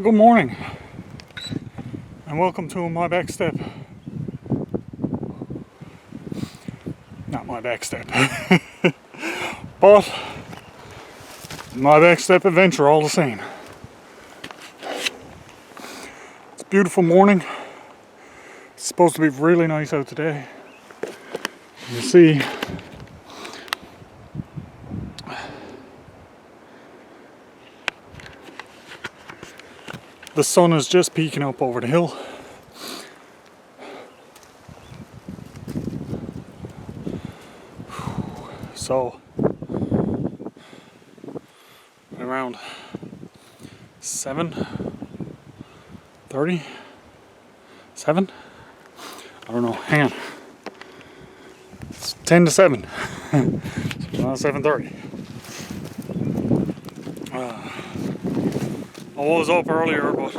Well, good morning and welcome to my back step. Not my back step, but my back step adventure all the same. It's a beautiful morning. It's supposed to be really nice out today. You see, the sun is just peeking up over the hill. So, around 7:30, 7? I don't know, hang on. It's 10 to 7, so not 7:30. I was up earlier, but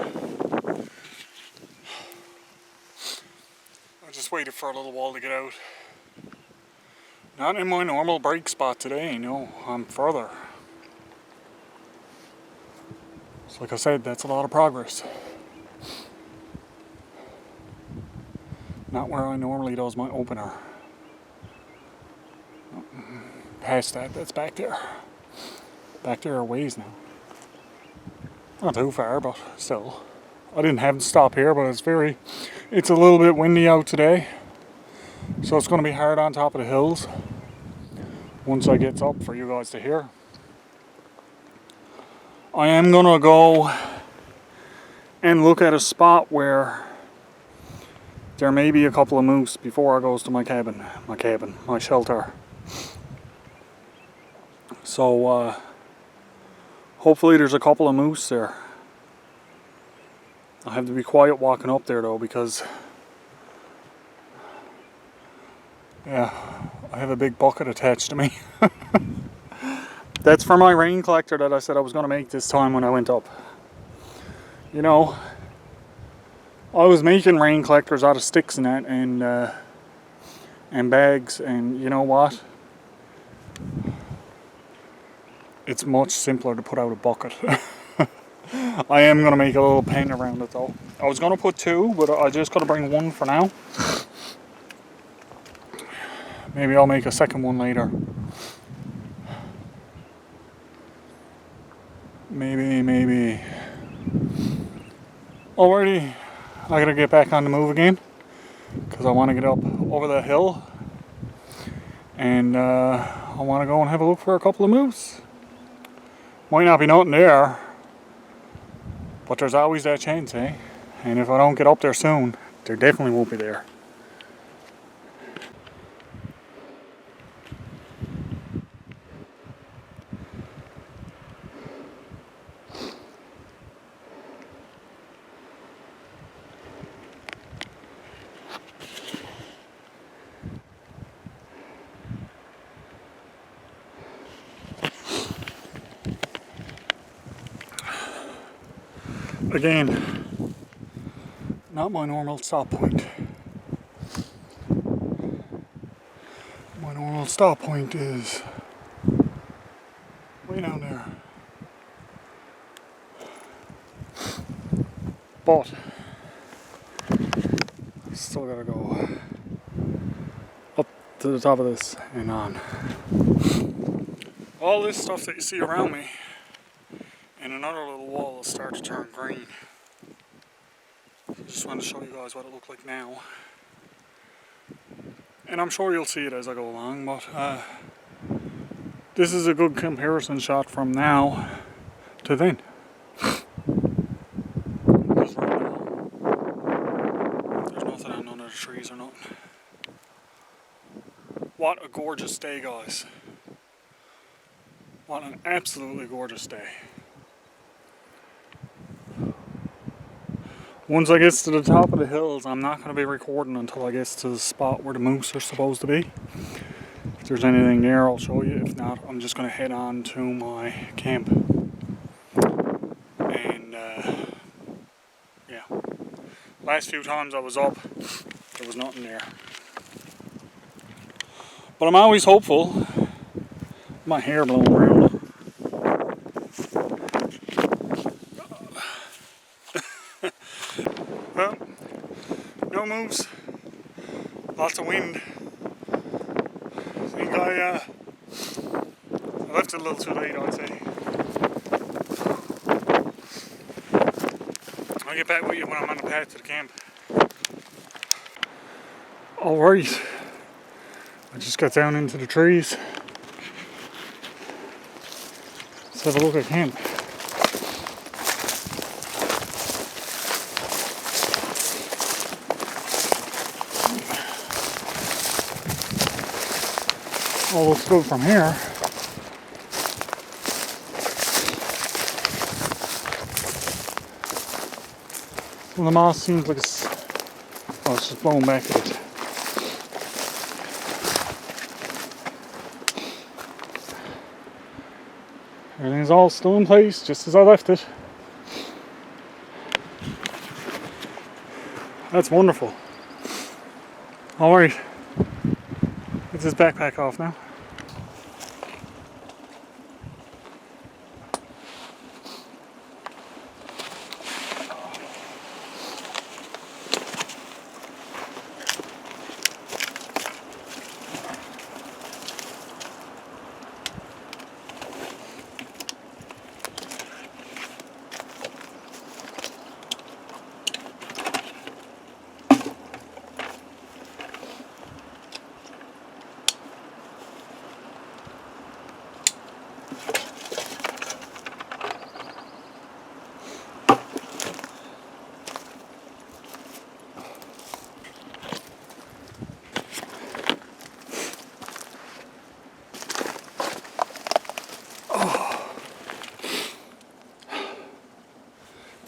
I just waited for a little while to get out. Not in my normal break spot today, no, I'm further. So like I said, that's a lot of progress. Not where I normally does my opener. Past that, that's back there. Back there a ways now. Not too far, but still. I didn't have to stop here, but it's a little bit windy out today. So it's going to be hard on top of the hills once I get up for you guys to hear. I am going to go and look at a spot where there may be a couple of moose before I goes to my shelter. So hopefully there's a couple of moose there. I have to be quiet walking up there though, because yeah, I have a big bucket attached to me. That's for my rain collector that I said I was going to make this time when I went up. You know, I was making rain collectors out of sticks and that, and bags, and you know what? It's much simpler to put out a bucket. I am going to make a little pen around it though. I was going to put two, but I just got to bring one for now. Maybe I'll make a second one later. Maybe. Alrighty, I gotta get back on the move again because I want to get up over the hill and I want to go and have a look for a couple of moose. Might not be nothing there, but there's always that chance, eh? And if I don't get up there soon, there definitely won't be there. Again, not my normal stop point. My normal stop point is way down there. But still gotta go up to the top of this and on. All this stuff that you see around me, and another little wall will start to turn green. I just want to show you guys what it looks like now. And I'm sure you'll see it as I go along, but this is a good comparison shot from now to then. Because right now, there's nothing on none of the trees or nothing. What a gorgeous day, guys. What an absolutely gorgeous day. Once I get to the top of the hills, I'm not going to be recording until I get to the spot where the moose are supposed to be. If there's anything there, I'll show you. If not, I'm just going to head on to my camp. And, yeah. Last few times I was up, there was nothing there. But I'm always hopeful. My hair blowing around. moves. Lots of wind. I think I left it a little too late, I'd say. I'll get back with you when I'm on the path to the camp. Alright, I just got down into the trees. Let's have a look at camp. All looks good from here. Well, the moss seems like it's just blowing back a bit. Everything's all still in place, just as I left it. That's wonderful. Alright, get this backpack off now.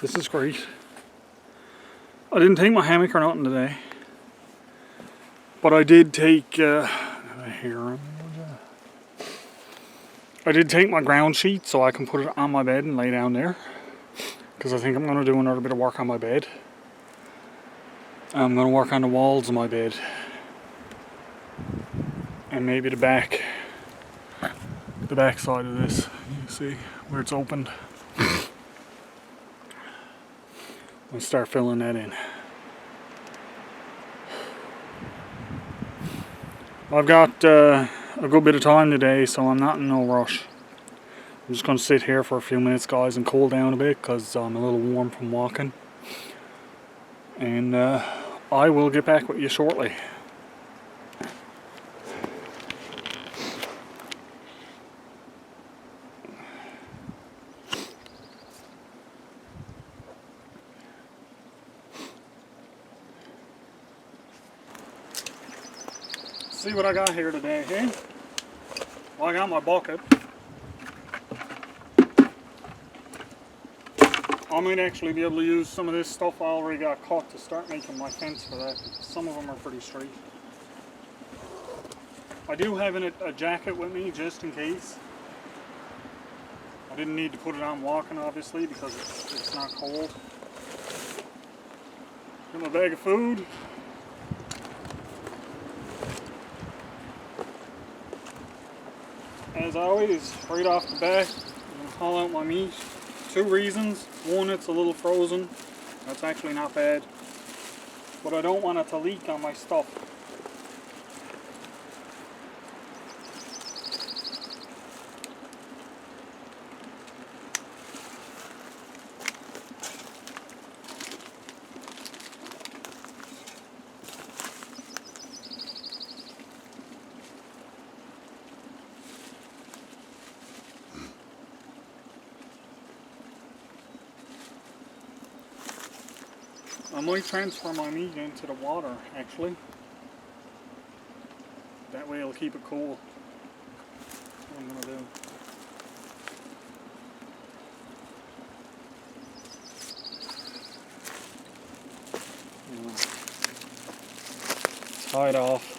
This is great. I didn't take my hammock or nothing today, but I did take I did take my ground sheet so I can put it on my bed and lay down there, because I think I'm going to do another bit of work on my bed. I'm going to work on the walls of my bed and maybe the back side of this. You see where it's opened. I'll start filling that in. I've got a good bit of time today, so I'm not in no rush. I'm just going to sit here for a few minutes, guys, and cool down a bit because I'm a little warm from walking. And I will get back with you shortly. See what I got here today, hey? Well, I got my bucket. I might actually be able to use some of this stuff I already got cut to start making my fence for that. Some of them are pretty straight. I do have a jacket with me just in case. I didn't need to put it on walking, obviously, because it's not cold. Got my bag of food. As always, right off the bat, I'm going to haul out my meat. 2 reasons. One, it's a little frozen. That's actually not bad. But I don't want it to leak on my stuff. I might transfer my meat into the water, actually. That way it'll keep it cool. That's what I'm going to do. Tie it off.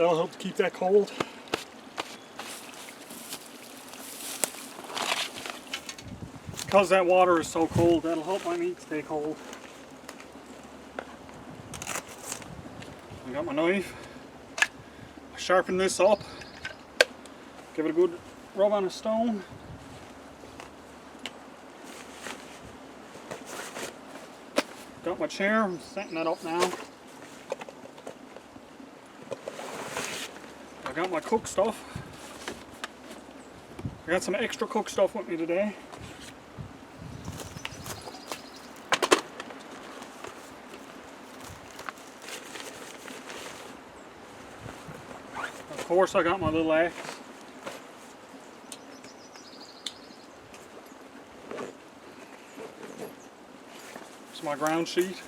That'll help to keep that cold. Because that water is so cold, that'll help my meat stay cold. I got my knife. I sharpen this up. Give it a good rub on a stone. Got my chair, I'm setting that up now. I got my cook stuff. I got some extra cook stuff with me today. Of course I got my little axe. It's my ground sheet.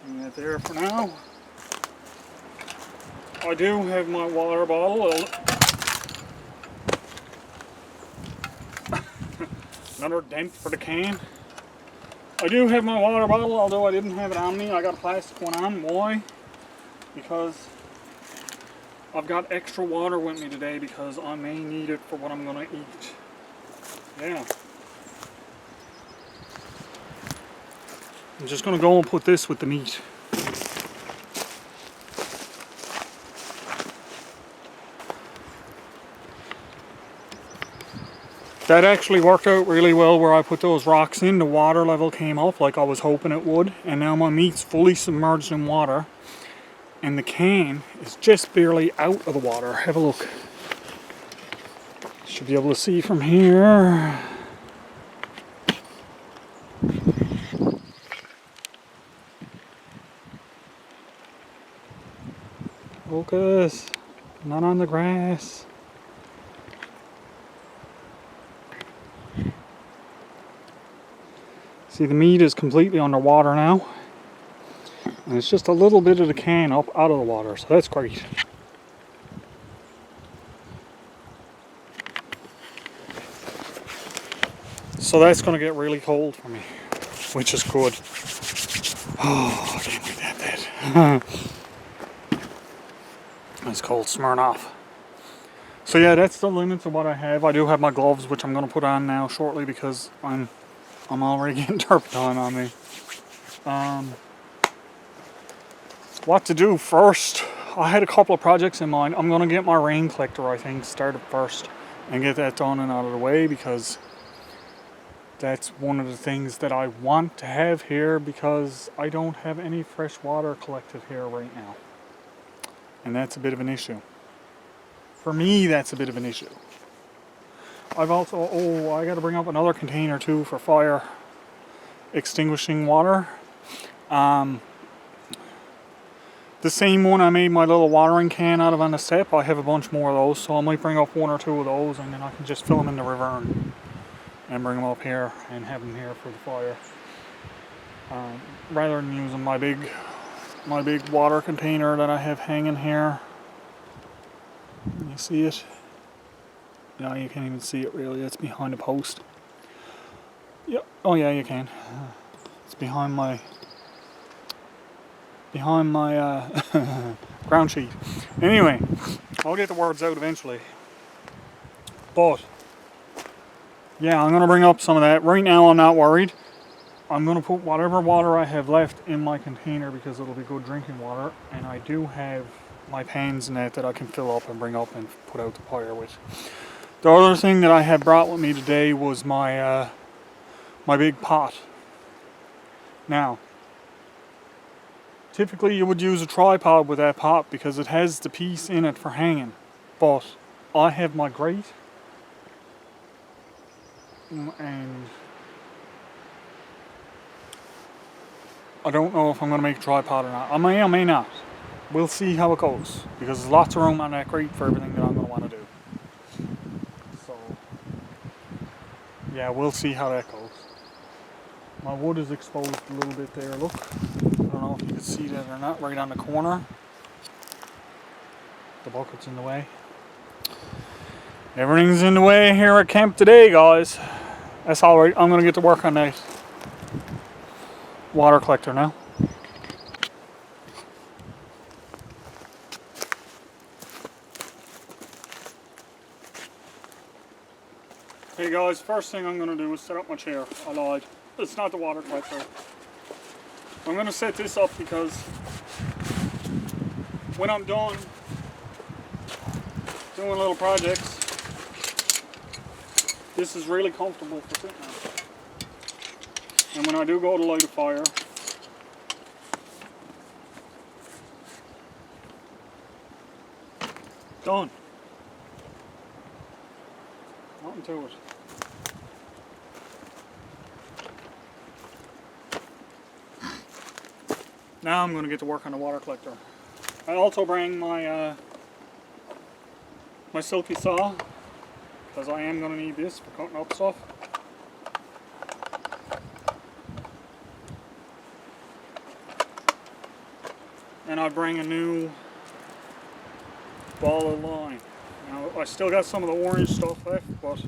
Leave that there for now. I do have my water bottle. Another dent for the can. I do have my water bottle, although I didn't have it on me. I got a plastic one on. Why? Because I've got extra water with me today because I may need it for what I'm going to eat. Yeah. I'm just going to go and put this with the meat. That actually worked out really well where I put those rocks in. The water level came up like I was hoping it would. And now my meat's fully submerged in water. And the can is just barely out of the water. Have a look. Should be able to see from here. Focus. Not on the grass. See, the meat is completely underwater now. And it's just a little bit of the can up out of the water, so that's great. So that's going to get really cold for me, which is good. Oh, I can't wait that bit. It's cold Smirnoff. So yeah, that's the limits of what I have. I do have my gloves, which I'm going to put on now shortly because I'm already getting turpentine on me. What to do first? I had a couple of projects in mind. I'm going to get my rain collector, I think, started first and get that done and out of the way because that's one of the things that I want to have here because I don't have any fresh water collected here right now. And that's a bit of an issue. For me, that's a bit of an issue. I've also, I got to bring up another container too for fire extinguishing water. The same one I made my little watering can out of on the step, I have a bunch more of those, so I might bring up one or two of those and then I can just fill them in the river and bring them up here and have them here for the fire. Rather than using my big water container that I have hanging here. You see it? No, you can't even see it really, it's behind a post. Yep, oh yeah, you can. It's behind my ground sheet. Anyway, I'll get the words out eventually. But yeah, I'm gonna bring up some of that. Right now I'm not worried. I'm gonna put whatever water I have left in my container because it'll be good drinking water, and I do have my pans in that I can fill up and bring up and put out the fire with. The other thing that I had brought with me today was my my big pot. Now, typically you would use a tripod with that pot because it has the piece in it for hanging. But I have my grate and I don't know if I'm going to make a tripod or not. I may not. We'll see how it goes because there's lots of room on that grate for everything that I'm going to want to do. So, yeah, we'll see how that goes. My wood is exposed a little bit there, look. I don't know if you can see that or not, right on the corner. The bucket's in the way. Everything's in the way here at camp today, guys. That's alright, I'm going to get to work on that water collector now. Hey guys, first thing I'm going to do is set up my chair. I lied. It's not the water collector. I'm going to set this up because when I'm done doing little projects, this is really comfortable for sitting on. And when I do go to light a fire, done. Nothing to it. Now I'm going to get to work on the water collector. I also bring my my silky saw because I am going to need this for cutting up stuff. And I bring a new ball of line. Now I still got some of the orange stuff left, but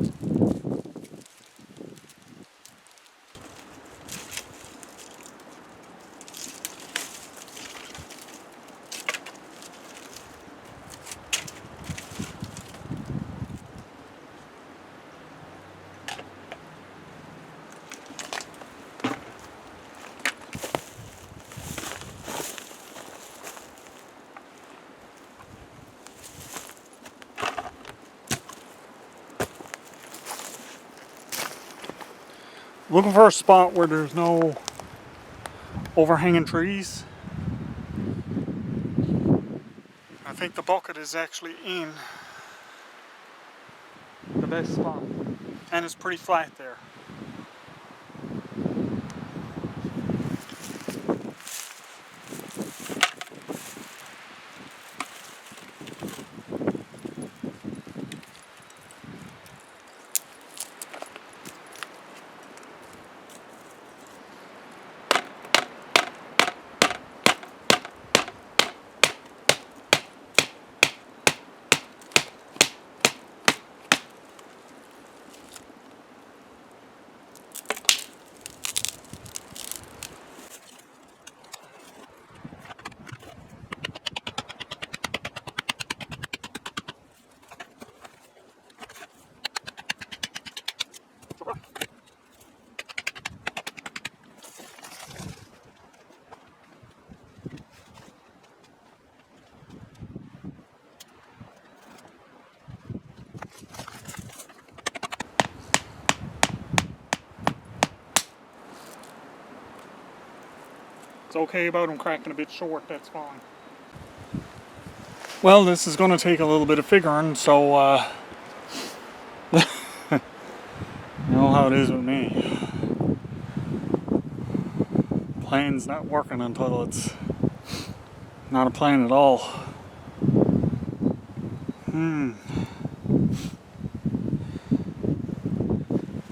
looking for a spot where there's no overhanging trees. I think the bucket is actually in the best spot, and it's pretty flat there. It's okay about them cracking a bit short, that's fine. Well, this is going to take a little bit of figuring, so you know how it is with me. Plan's not working until it's not a plan at all.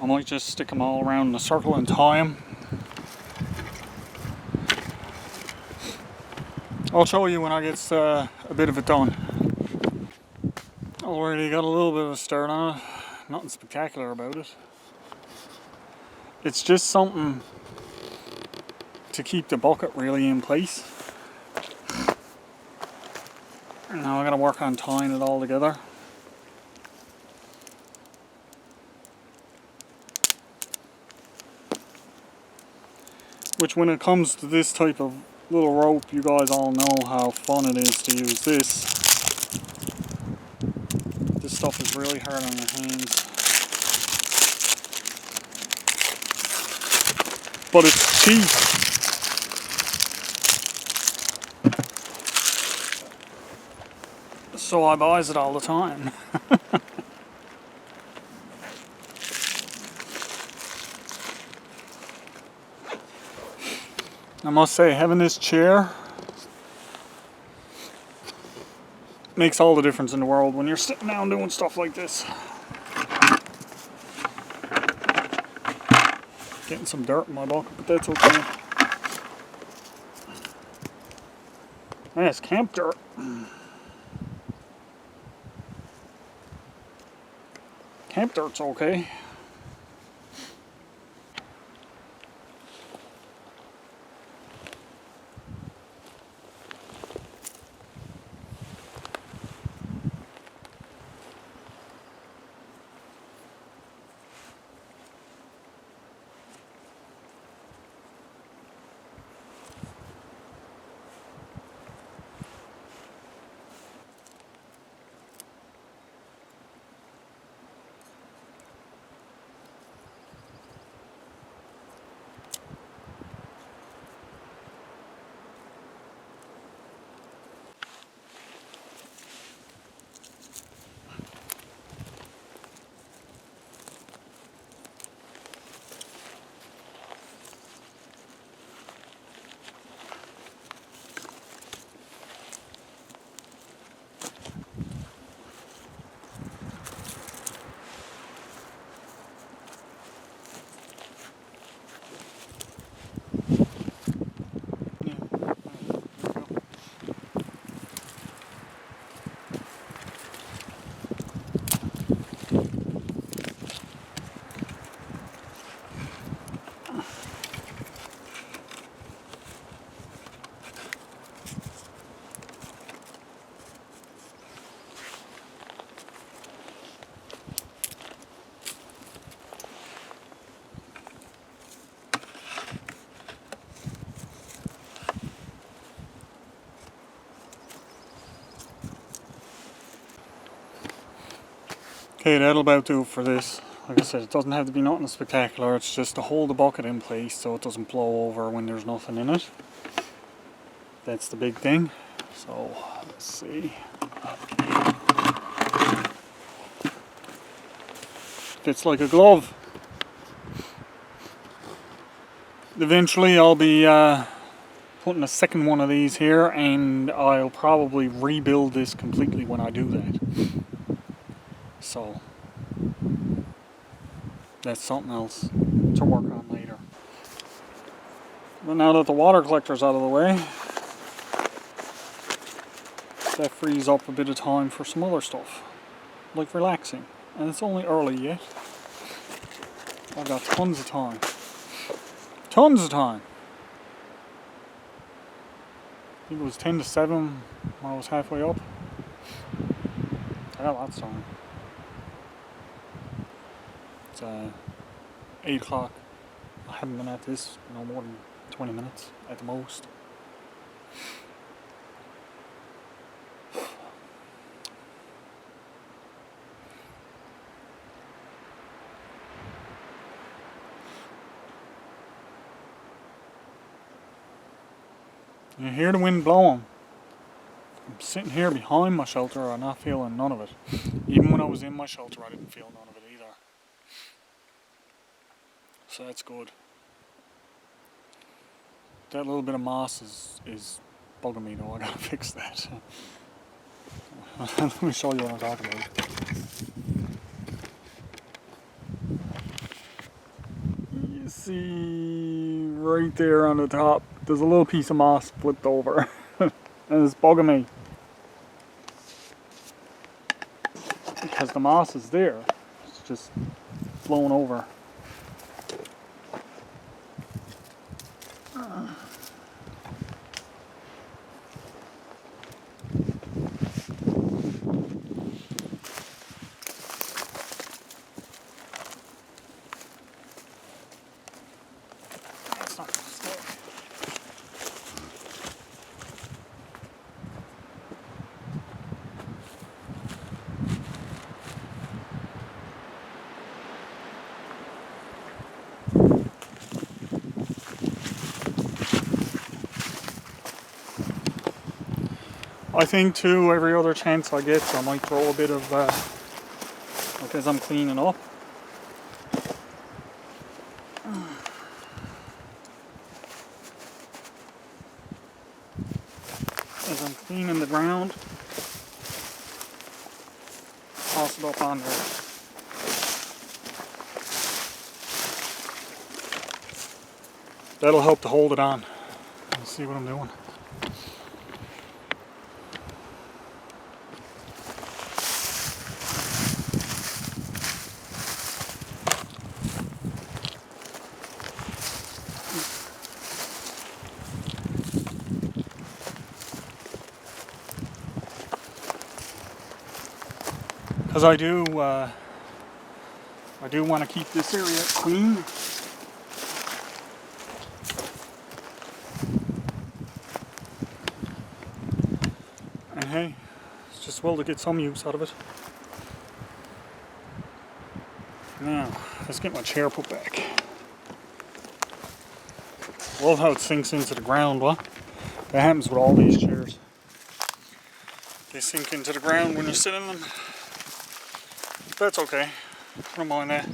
I might just stick them all around in a circle and tie them. I'll show you when I get a bit of it done. Already got a little bit of a start on it. Nothing spectacular about it. It's just something to keep the bucket really in place. Now I gotta work on tying it all together. Which, when it comes to this type of little rope, you guys all know how fun it is to use this. This stuff is really hard on your hands. But it's cheap. So I buys it all the time. I must say, having this chair makes all the difference in the world when you're sitting down doing stuff like this. Getting some dirt in my bucket, but that's okay. Yeah, it's camp dirt. Camp dirt's okay. Okay, that'll about do it for this. Like I said, it doesn't have to be nothing spectacular, it's just to hold the bucket in place so it doesn't blow over when there's nothing in it. That's the big thing. So, let's see. Fits like a glove. Eventually I'll be putting a second one of these here, and I'll probably rebuild this completely when I do that. So, that's something else to work on later. But now that the water collector's out of the way, that frees up a bit of time for some other stuff, like relaxing. And it's only early yet. I've got tons of time. Tons of time! I think it was 10 to 7 when I was halfway up. I got lots of time. It's 8 o'clock. I haven't been at this no more than 20 minutes at the most. You hear the wind blowing. I'm sitting here behind my shelter, I'm not feeling none of it. Even when I was in my shelter, I didn't feel none of it either. So that's good. That little bit of moss is bugging me though, I gotta fix that. Let me show you what I'm talking about. You see right there on the top, there's a little piece of moss flipped over. And it's bugging me. Because the moss is there, it's just blown over. That's not gonna stay. I think too, every other chance I get, I might throw a bit of, like as I'm cleaning up. As I'm cleaning the ground, toss it up on there. That'll help to hold it on. Let's see what I'm doing. Because I do want to keep this area clean. And hey, it's just well to get some use out of it. Now, let's get my chair put back. Love how it sinks into the ground, what? That happens with all these chairs. They sink into the ground when you sit in them. That's okay. I don't mind that.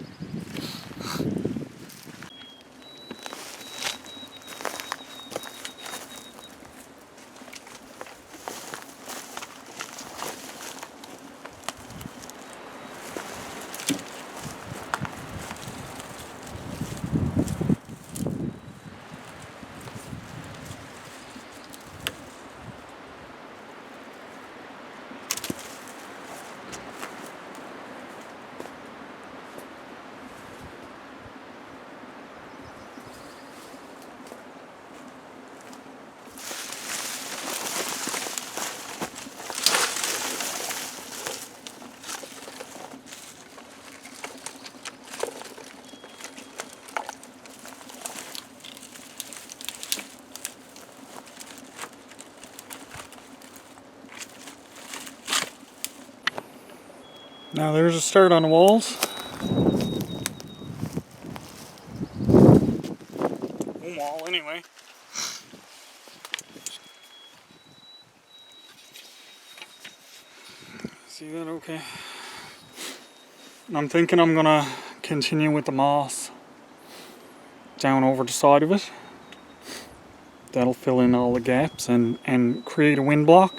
Now there's a start on the walls. One wall anyway. See that okay? And I'm thinking I'm gonna continue with the moss down over the side of it. That'll fill in all the gaps and create a wind block.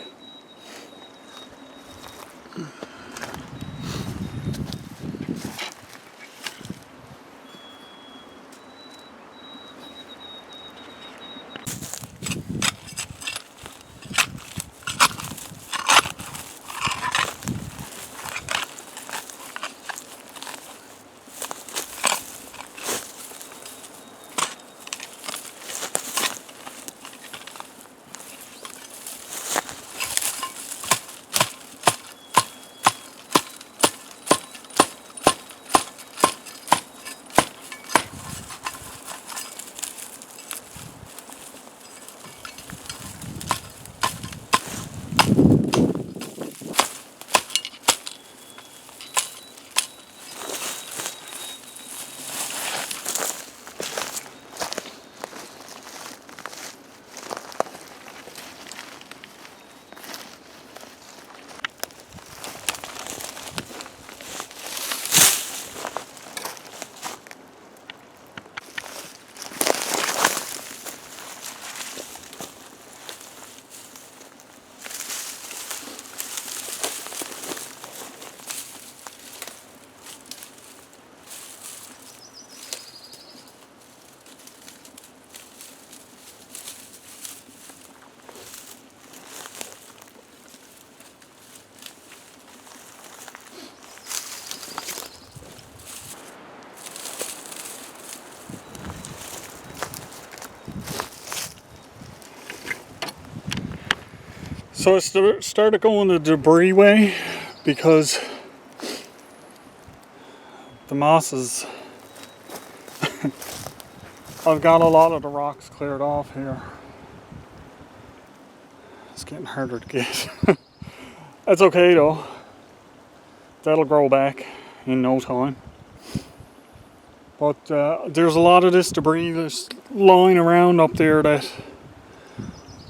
So I started going the debris way because the mosses, I've got a lot of the rocks cleared off here. It's getting harder to get. That's okay though. That'll grow back in no time. But there's a lot of this debris that's lying around up there that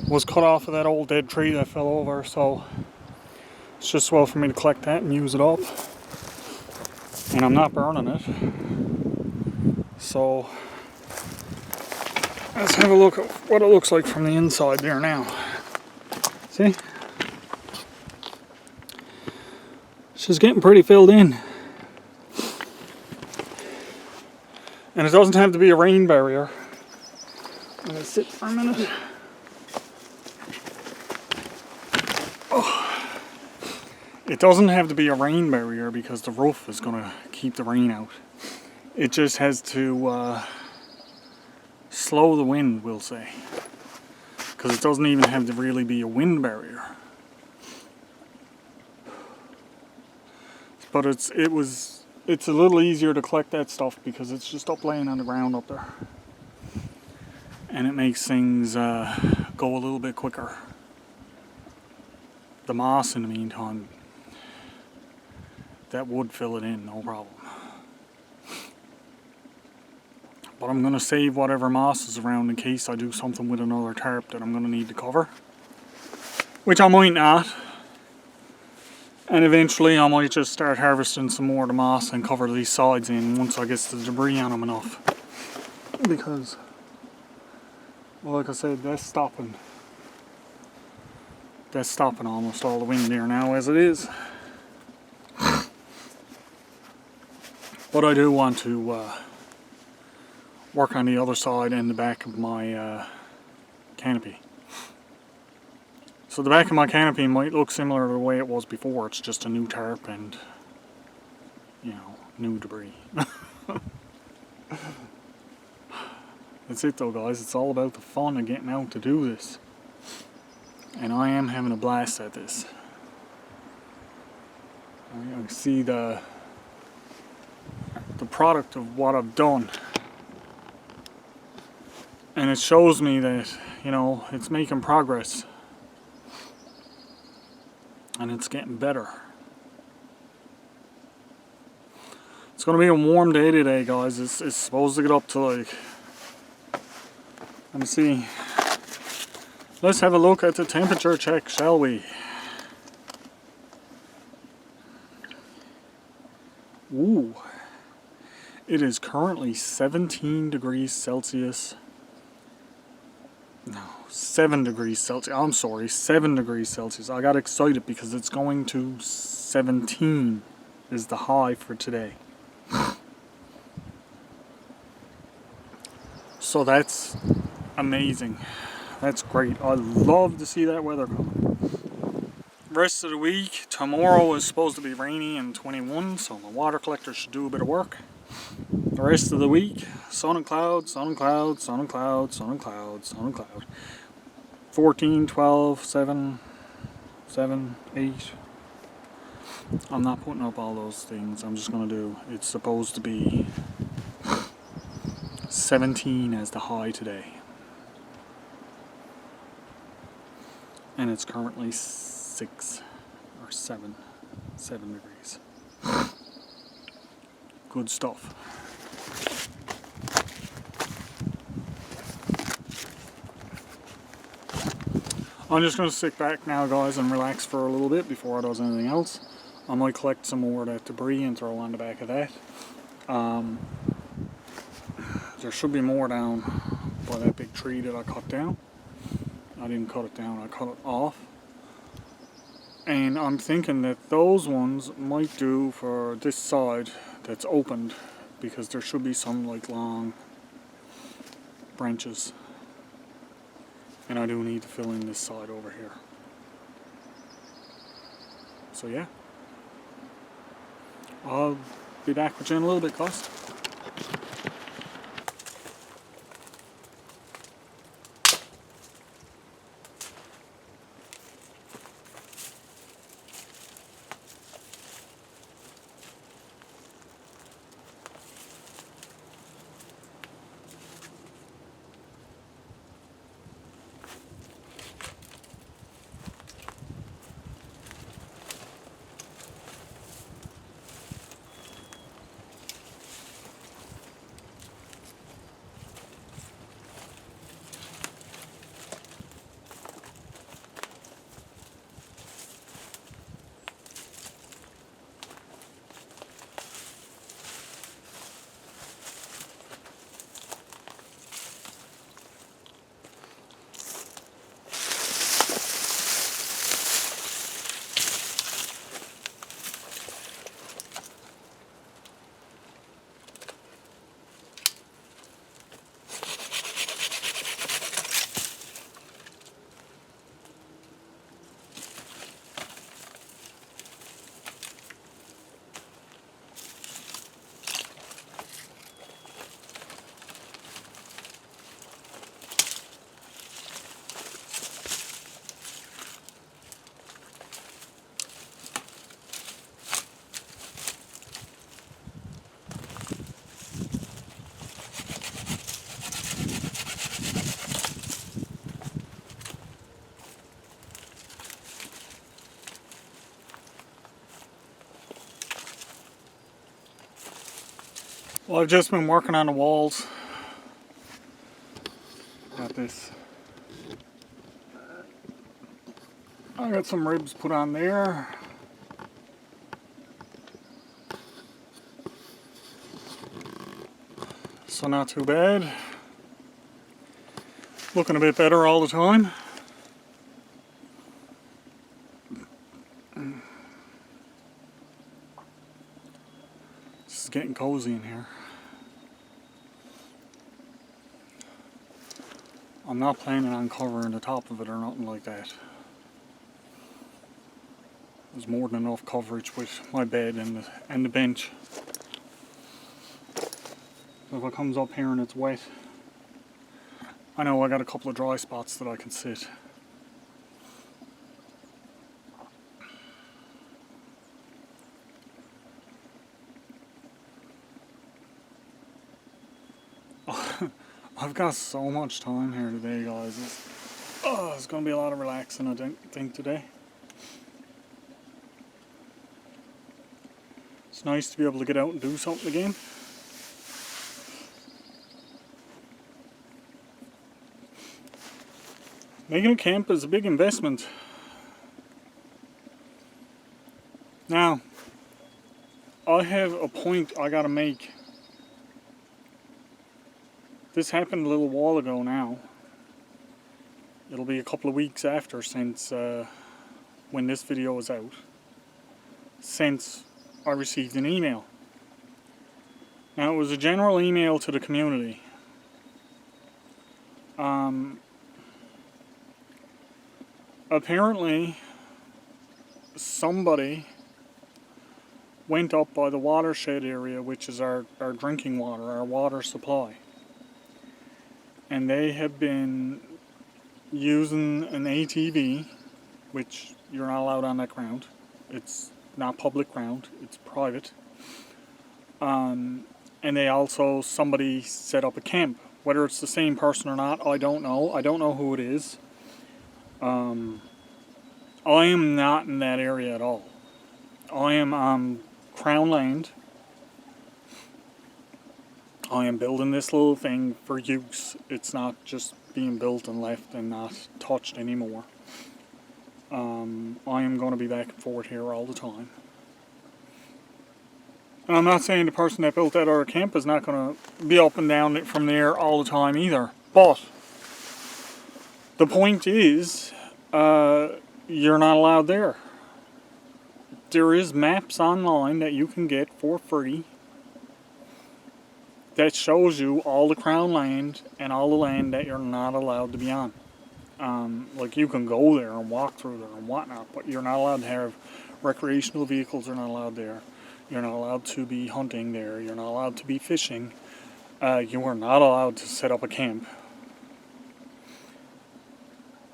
was cut off of that old dead tree that fell over, so it's just well for me to collect that and use it up. And I'm not burning it. So let's have a look at what it looks like from the inside there now. See? It's just getting pretty filled in. And it doesn't have to be a rain barrier. I'm gonna sit for a minute. It doesn't have to be a rain barrier because the roof is going to keep the rain out. It just has to slow the wind, we'll say. Because it doesn't even have to really be a wind barrier. But it's a little easier to collect that stuff because it's just up laying on the ground up there. And it makes things go a little bit quicker. The moss in the meantime, that would fill it in, no problem. But I'm going to save whatever moss is around in case I do something with another tarp that I'm going to need to cover. Which I might not. And eventually I might just start harvesting some more of the moss and cover these sides in once I get the debris on them enough. Because, well, like I said, that's stopping almost all the wind there now as it is. But I do want to work on the other side and the back of my canopy. So the back of my canopy might look similar to the way it was before. It's just a new tarp and, you know, new debris. That's it though, guys. It's all about the fun of getting out to do this. And I am having a blast at this. I can see the product of what I've done. And it shows me that, you know, it's making progress. And it's getting better. It's going to be a warm day today, guys. It's supposed to get up to like... Let me see. Let's have a look at the temperature check, shall we? Ooh. It is currently 17 degrees Celsius. No, 7 degrees Celsius. I'm sorry, 7 degrees Celsius. I got excited because it's going to 17 is the high for today. So that's amazing. That's great. I love to see that weather coming. Rest of the week, tomorrow is supposed to be rainy and 21, so my water collector should do a bit of work. The rest of the week, sun and cloud, sun and cloud, sun and cloud, sun and cloud, sun and cloud. 14, 12, 7, 7, 8. I'm not putting up all those things. I'm just going to do, it's supposed to be 17 as the high today. And it's currently 6 or 7 degrees. Good stuff. I'm just going to sit back now, guys, and relax for a little bit before I do anything else. I might collect some more of that debris and throw on the back of that. There should be more down by that big tree that I cut down. I didn't cut it down, I cut it off. And I'm thinking that those ones might do for this side that's opened, because there should be some like long branches. And I do need to fill in this side over here. So yeah. I'll be back with you in a little bit, guys. Well, I've just been working on the walls. Got this. I got some ribs put on there. So not too bad. Looking a bit better all the time. This is getting cozy in here. I'm not planning on covering the top of it or nothing like that. There's more than enough coverage with my bed and the bench. So if it comes up here and it's wet, I know I got a couple of dry spots that I can sit. I've got so much time here today, guys. It's going to be a lot of relaxing, I think, today. It's nice to be able to get out and do something again. Making a camp is a big investment. Now, I have a point I gotta make. This happened a little while ago now. It'll be a couple of weeks after since when this video was out. Since I received an email. Now, it was a general email to the community. Apparently, somebody went up by the watershed area, which is our drinking water, our water supply. And they have been using an ATV, which you're not allowed on that ground. It's not public ground, it's private. And they also, somebody set up a camp. Whether it's the same person or not, I don't know. I don't know who it is. I am not in that area at all. I am on Crown Land. I am building this little thing for use. It's not just being built and left and not touched anymore. I am going to be back and forth here all the time. And I'm not saying the person that built that other camp is not going to be up and down from there all the time either. But the point is, you're not allowed there. There is maps online that you can get for free that shows you all the Crown land and all the land that you're not allowed to be on. Like, you can go there and walk through there and whatnot, but you're not allowed to have recreational vehicles. Are not allowed there. You're not allowed to be hunting there. You're not allowed to be fishing. You are not allowed to set up a camp.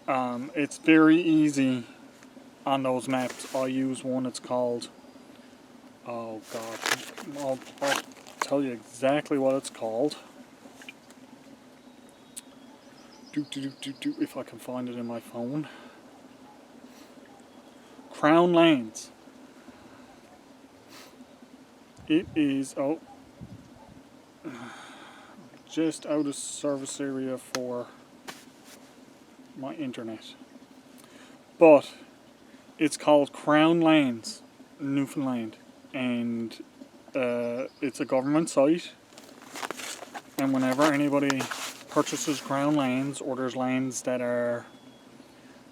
It's very easy on those maps. I use one. It's called, oh god, I'll tell you exactly what it's called. If I can find it in my phone. Crown Lands. It is, just out of service area for my internet. But it's called Crown Lands, Newfoundland. And it's a government site. And whenever anybody purchases Crown Lands, or there's lands that are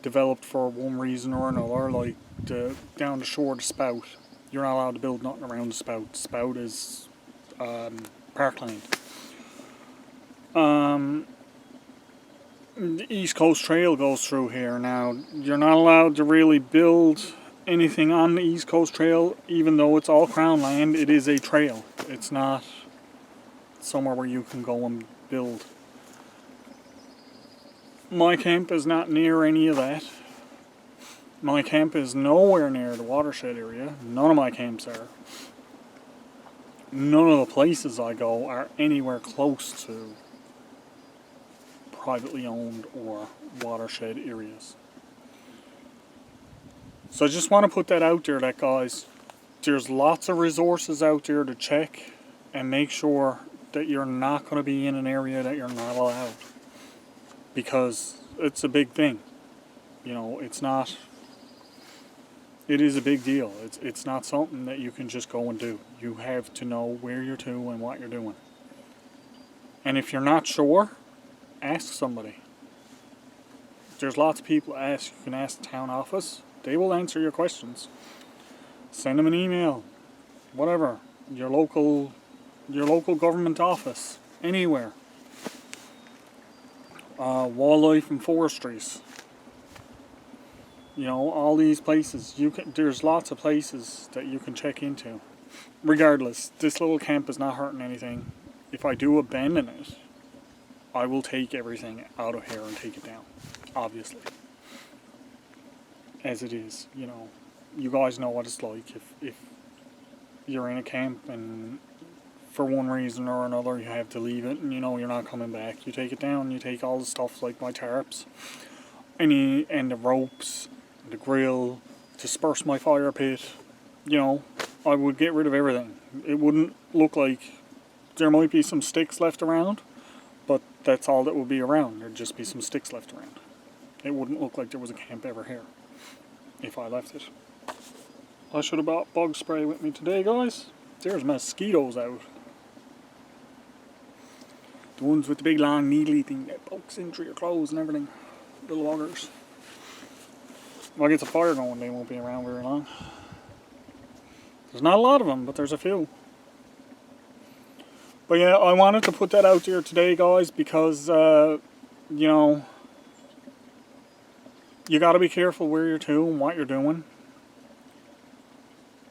developed for one reason or another, like down the shore of the Spout, you're not allowed to build nothing around the Spout. Spout is parkland. The East Coast Trail goes through here. Now, you're not allowed to really build anything on the East Coast Trail, even though it's all Crown land. It is a trail. It's not somewhere where you can go and build. My camp is not near any of that. My camp is nowhere near the watershed area. None of my camps are. None of the places I go are anywhere close to privately owned or watershed areas. So I just want to put that out there, that guys, there's lots of resources out there to check and make sure that you're not going to be in an area that you're not allowed. Because it's a big thing. You know, it's not, it is a big deal. It's not something that you can just go and do. You have to know where you're to and what you're doing. And if you're not sure, ask somebody. There's lots of people to ask. You can ask the town office. They will answer your questions. Send them an email. Whatever. Your local government office. Anywhere. Wildlife and forestries. You know, all these places. There's lots of places that you can check into. Regardless, this little camp is not hurting anything. If I do abandon it, I will take everything out of here and take it down. Obviously. As it is, you know. You guys know what it's like if you're in a camp and for one reason or another you have to leave it and you know you're not coming back. You take it down, you take all the stuff like my tarps and the ropes, the grill, disperse my fire pit, you know, I would get rid of everything. It wouldn't look like, there might be some sticks left around, but that's all that would be around. There'd just be some sticks left around. It wouldn't look like there was a camp ever here if I left it. I should have brought bug spray with me today, guys. There's mosquitoes out. The ones with the big long needly thing that pokes in through your clothes and everything. Little buggers. If I get the fire going, they won't be around very long. There's not a lot of them, but there's a few. But yeah, I wanted to put that out there today, guys, because, you know, you got to be careful where you're to and what you're doing.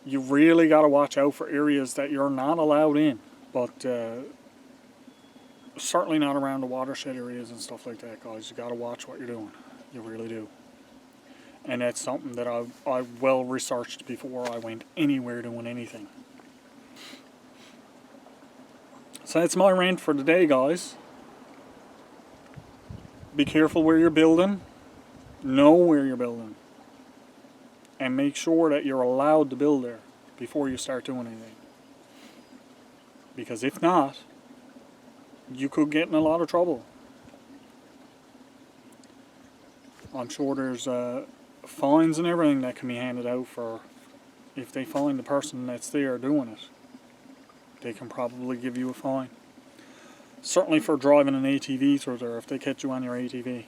You really got to watch out for areas that you're not allowed in, but certainly not around the watershed areas and stuff like that, guys. You got to watch what you're doing. You really do. And that's something that I well researched before I went anywhere doing anything. So that's my rant for today, guys. Be careful where you're building. Know where you're building. And make sure that you're allowed to build there before you start doing anything. Because if not, you could get in a lot of trouble. I'm sure there's fines and everything that can be handed out for if they find the person that's there doing it. They can probably give you a fine. Certainly for driving an ATV through there if they catch you on your ATV.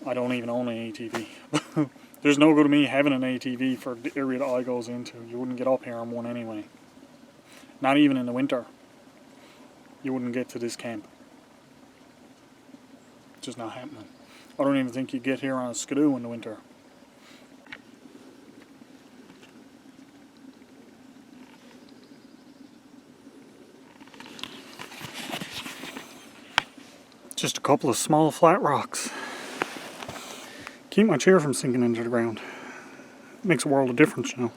I don't even own an ATV. There's no good to me having an ATV for the area that I goes into. You wouldn't get up here on one anyway. Not even in the winter. You wouldn't get to this camp. It's just not happening. I don't even think you'd get here on a skidoo in the winter. Just a couple of small flat rocks. Keep my chair from sinking into the ground. Makes a world of difference, you know.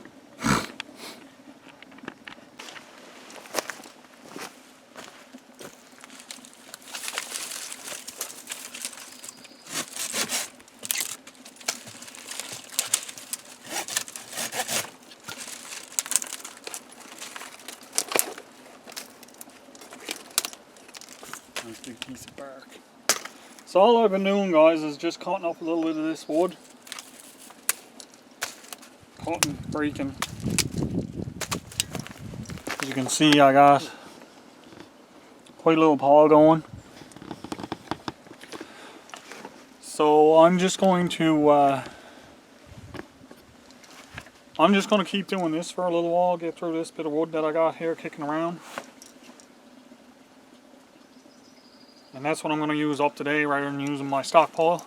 Nice big piece of bark. So all I've been doing, guys, is just cutting up a little bit of this wood. Cutting, breaking. As you can see, I got quite a little pile going. So I'm just going to keep doing this for a little while, get through this bit of wood that I got here kicking around. And that's what I'm going to use up today rather than using my stockpile.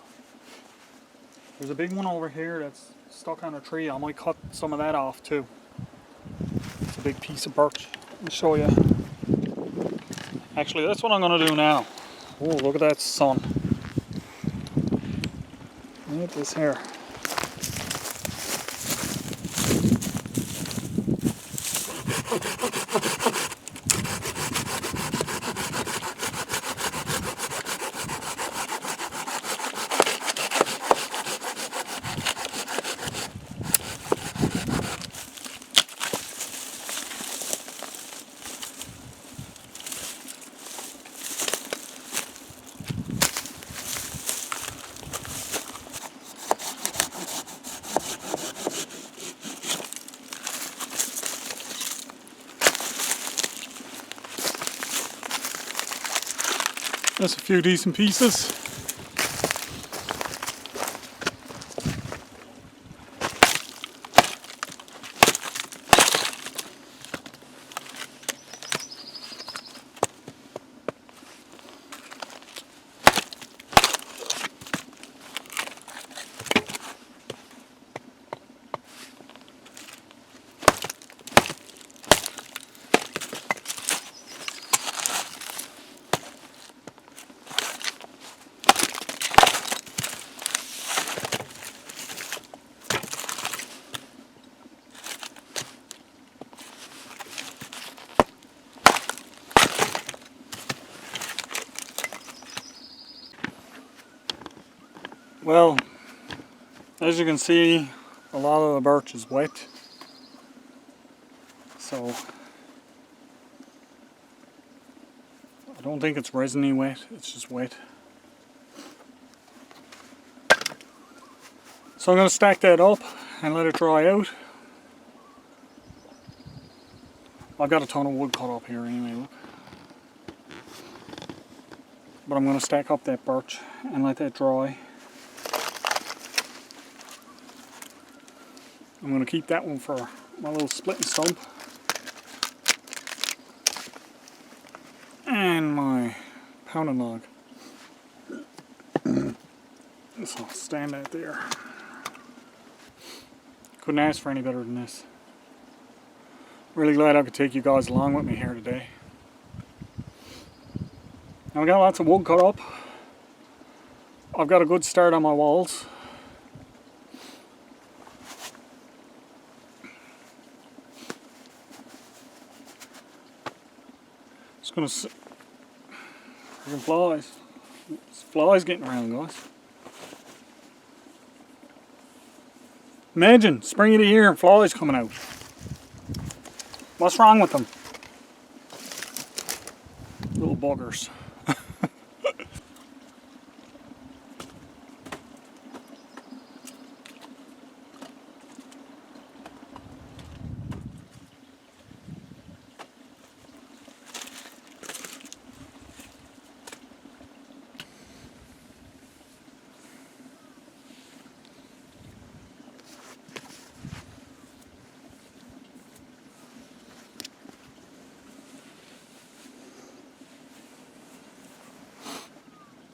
There's a big one over here that's stuck on a tree. I might cut some of that off too. It's a big piece of birch. Let me show you. Actually, that's what I'm going to do now. Oh, look at that sun. Look at this here. That's a few decent pieces. Well, as you can see, a lot of the birch is wet. So I don't think it's resiny wet, it's just wet. So I'm going to stack that up and let it dry out. I've got a ton of wood cut up here anyway, look. But I'm going to stack up that birch and let that dry. I'm going to keep that one for my little splitting stump. And my pounding log. So I'll stand that there. Couldn't ask for any better than this. Really glad I could take you guys along with me here today. Now I got lots of wood cut up. I've got a good start on my walls. Just gonna sit. Freaking flies. There's flies getting around, guys. Imagine spring of the year and flies coming out. What's wrong with them? Little buggers.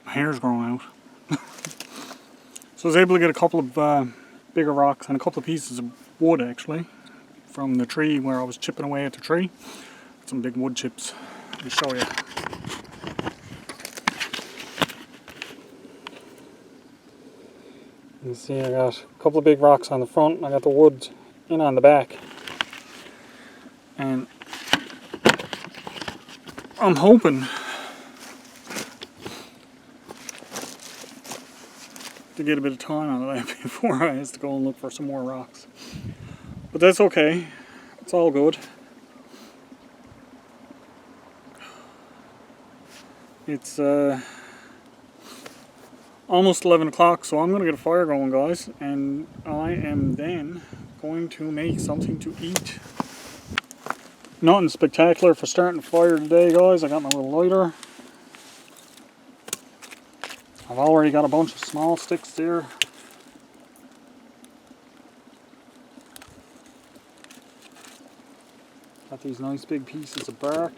My hair's growing out. So I was able to get a couple of bigger rocks and a couple of pieces of wood actually from the tree where I was chipping away at the tree. Some big wood chips. Let me show you. You see I got a couple of big rocks on the front and I got the wood in on the back. And I'm hoping to get a bit of time out of that before I have to go and look for some more rocks. But that's okay. It's all good. It's almost 11 o'clock, so I'm going to get a fire going, guys. And I am then going to make something to eat. Nothing spectacular for starting a fire today, guys. I got my little lighter. I've already got a bunch of small sticks there. Got these nice big pieces of bark.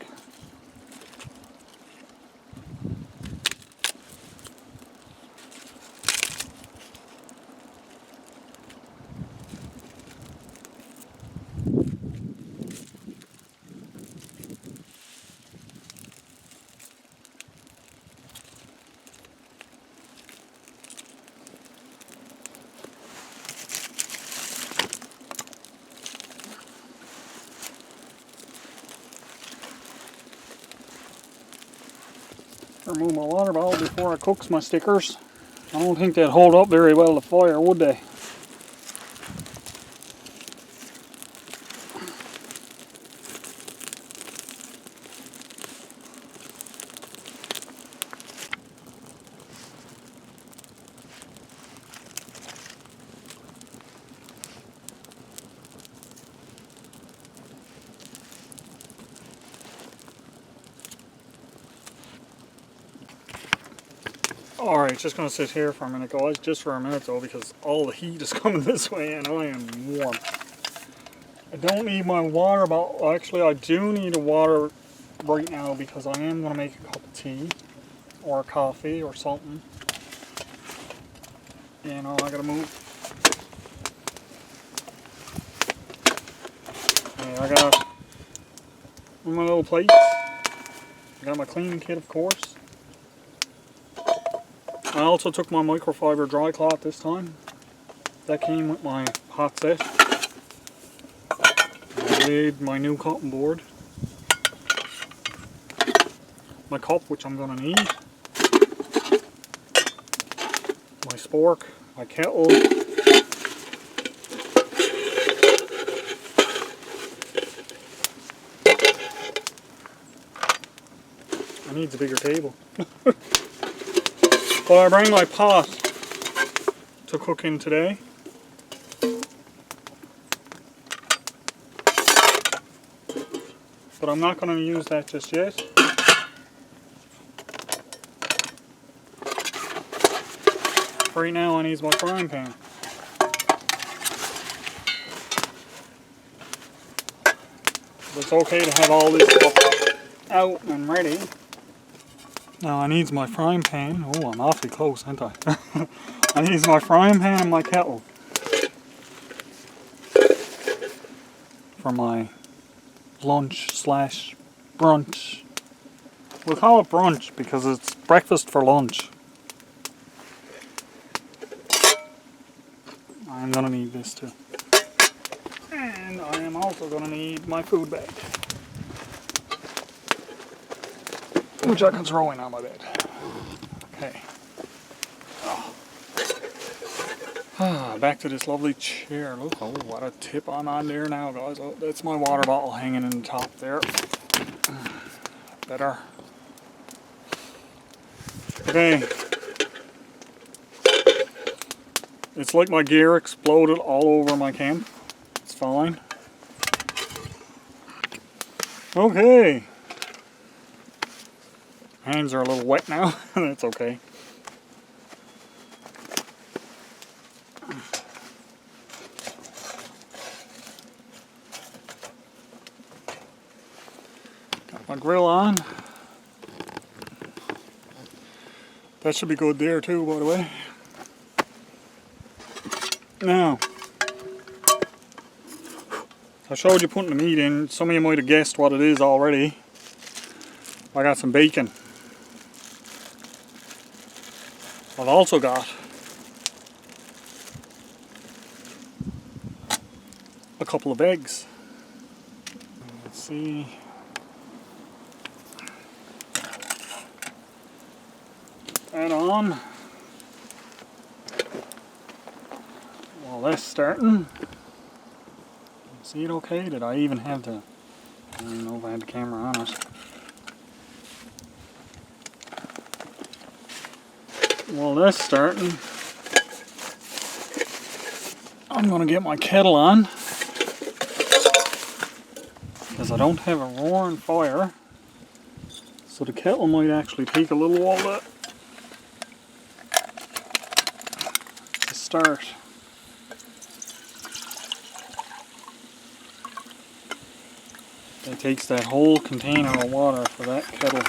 Remove my water bottle before I cooks my stickers. I don't think they'd hold up very well to fire, would they? Alright, just going to sit here for a minute, guys. Just for a minute, though, because all the heat is coming this way and I am warm. I don't need my water bottle. Actually, I do need a water right now because I am going to make a cup of tea or a coffee or something. You know, I got to move. Okay, I got my little plates. I got my cleaning kit, of course. I also took my microfiber dry cloth this time. That came with my hot set. My lid, my new cotton board. My cup, which I'm going to need. My spork, my kettle. It needs a bigger table. But I bring my pot to cook in today. But I'm not going to use that just yet. Right now I need my frying pan. But it's okay to have all this stuff out and ready. Now I need my frying pan. Oh, I'm awfully close, aren't I? I need my frying pan and my kettle for my lunch slash brunch. We'll call it brunch because it's breakfast for lunch. I'm gonna need this too. And I am also gonna need my food bag, which I can throw in on my bed. Okay. Back to this lovely chair. Look, oh, what a tip I'm on there now, guys. Oh, that's my water bottle hanging in the top there. Better. Okay. It's like my gear exploded all over my camp. It's fine. Okay. Hands are a little wet now. That's okay. Got my grill on. That should be good there too, by the way. Now, I showed you putting the meat in. Some of you might have guessed what it is already. I got some bacon. I've also got a couple of eggs. Let's see. That on. While that's starting. See it okay? Did I even have the... I don't even know if I had the camera on it. While that's starting, I'm going to get my kettle on. Because I don't have a roaring fire. So the kettle might actually take a little while to start. It takes that whole container of water for that kettle,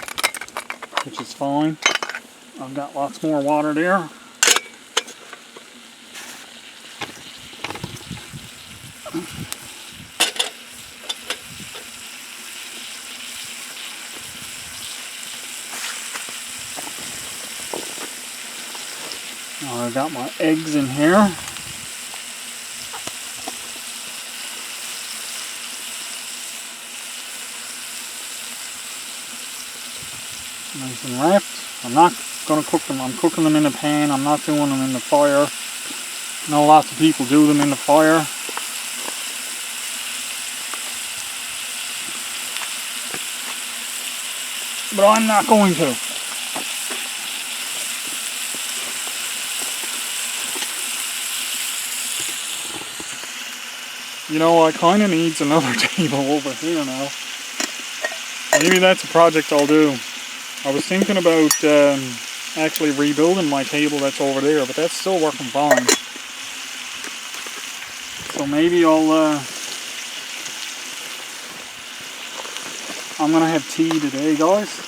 which is fine. I've got lots more water there. Now I've got my eggs in here. Nice and wrapped. I'm not going to cook them. I'm cooking them in a pan. I'm not doing them in the fire. I know lots of people do them in the fire. But I'm not going to. You know, I kind of needs another table over here now. Maybe that's a project I'll do. I was thinking about actually rebuilding my table that's over there, but that's still working fine. So maybe I'm gonna have tea today, guys.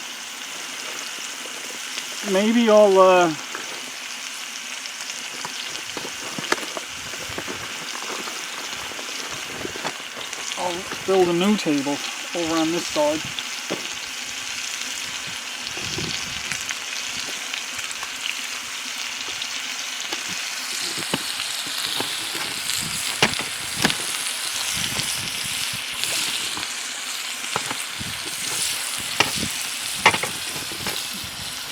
Maybe I'll build a new table over on this side.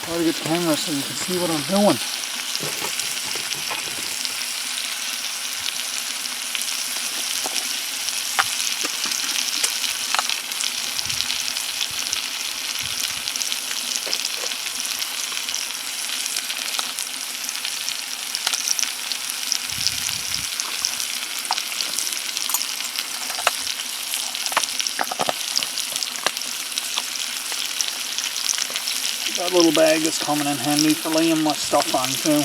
Try to get the camera so you can see what I'm doing. That little bag is coming in handy for laying my stuff on too.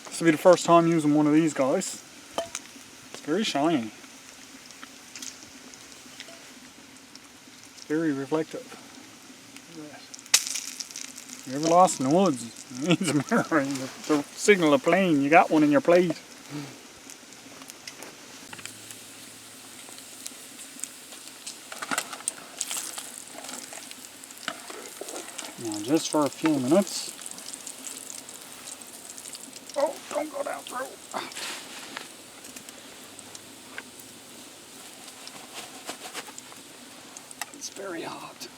This will be the first time using one of these guys. It's very shiny. Very reflective. Look at that. You ever lost in the woods? It needs a mirror to signal a plane. You got one in your plate. Now just for a few minutes. Oh, don't go down through. It's very hot.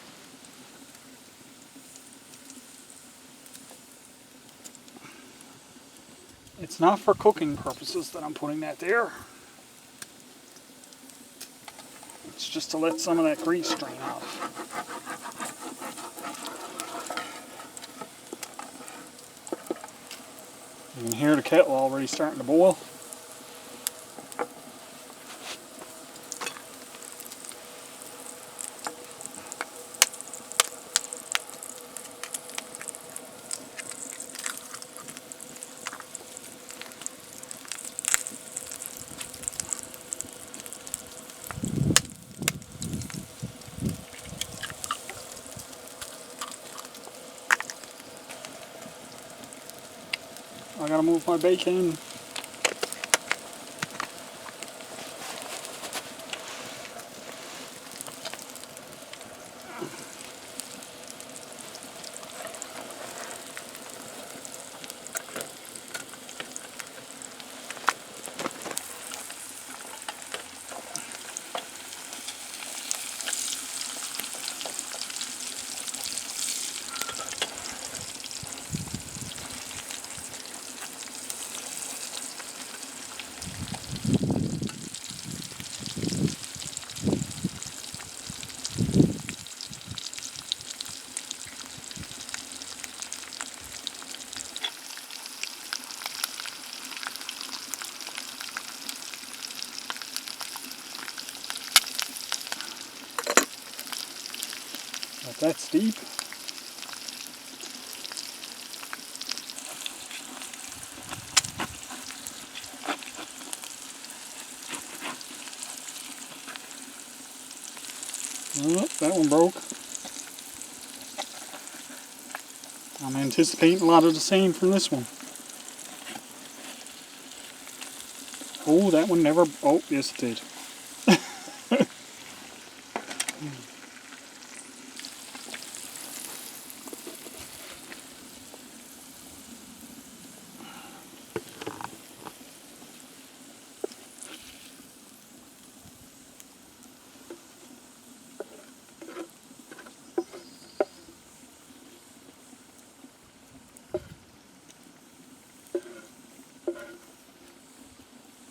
It's not for cooking purposes that I'm putting that there. It's just to let some of that grease drain off. You can hear the kettle already starting to boil. I gotta move my bacon. Not that steep. Oh, that one broke. I'm anticipating a lot of the same from this one. Oh, that one never... Oh, yes it did.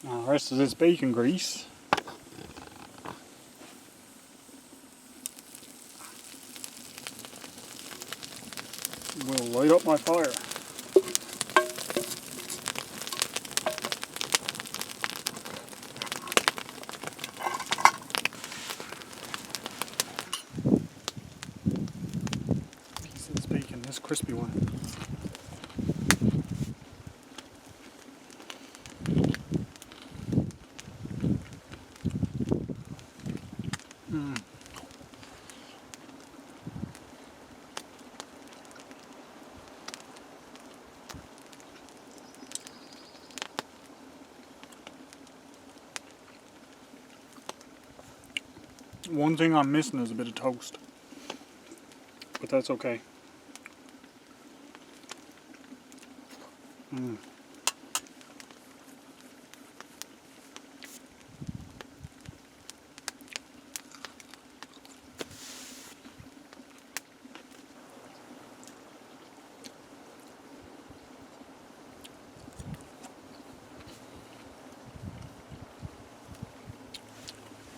Now the rest of this bacon grease will light up my fire. Piece of this bacon, this crispy one. One thing I'm missing is a bit of toast, but that's okay.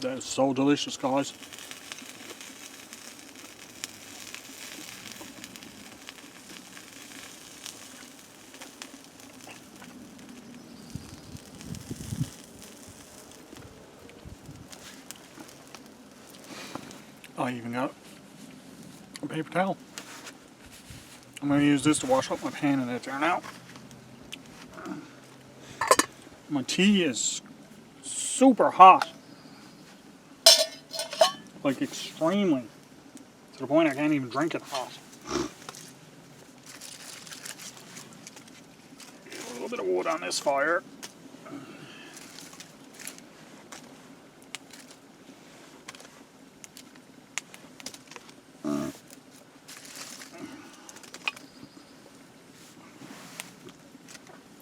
That is so delicious, guys. I even got a paper towel. I'm going to use this to wash up my pan and that's there now. My tea is super hot. Like extremely. To the point I can't even drink it hot. A little bit of wood on this fire.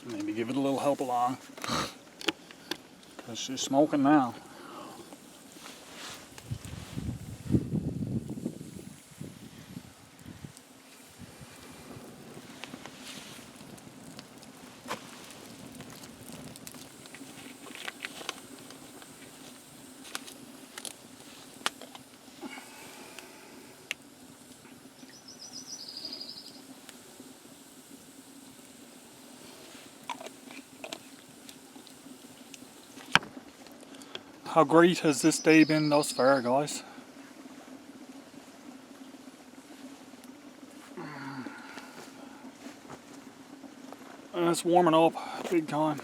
Maybe give it a little help along. Because she's smoking now. How great has this day been thus far, guys? And it's warming up big time.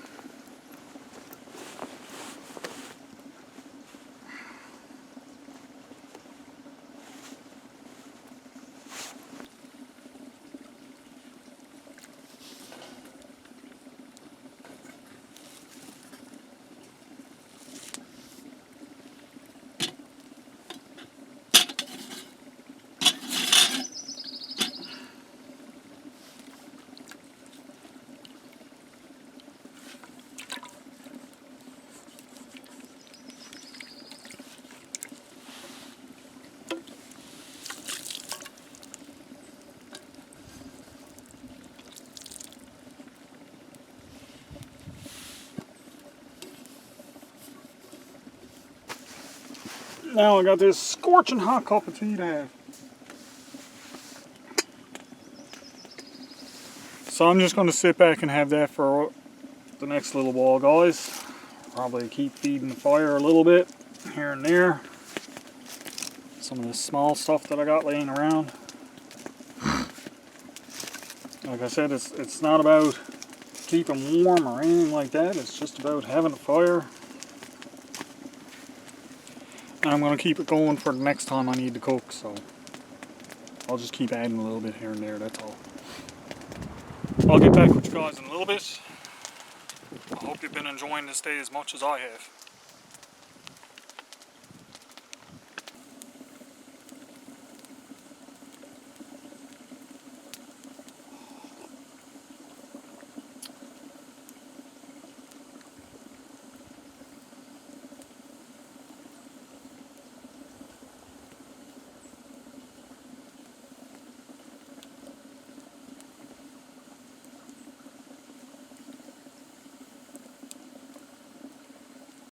Now I got this scorching hot cup of tea to have. So I'm just going to sit back and have that for the next little while, guys. Probably keep feeding the fire a little bit here and there. Some of this small stuff that I got laying around. Like I said, it's not about keeping warm or anything like that. It's just about having a fire. And I'm going to keep it going for the next time I need to cook, so I'll just keep adding a little bit here and there, that's all. I'll get back with you guys in a little bit. I hope you've been enjoying this day as much as I have.